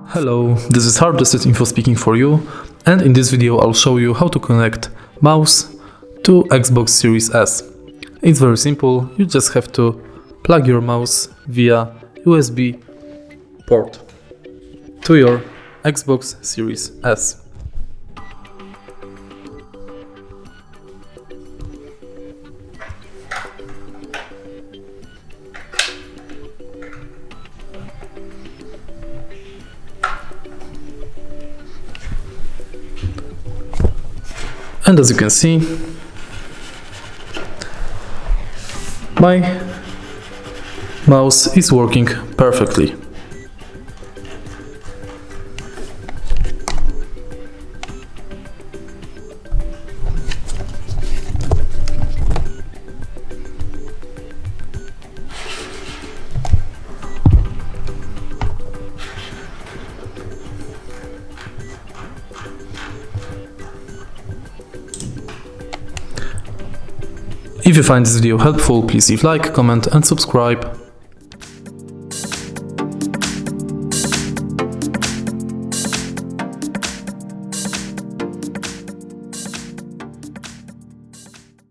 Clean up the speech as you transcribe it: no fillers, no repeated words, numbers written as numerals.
Hello, this is HardReset.Info speaking for you, and in this video I'll show you how to connect mouse to Xbox Series S. It's very simple, you just have to plug your mouse via USB port to your Xbox Series S. And as you can see, my mouse is working perfectly. If you find this video helpful, please leave like, comment and subscribe.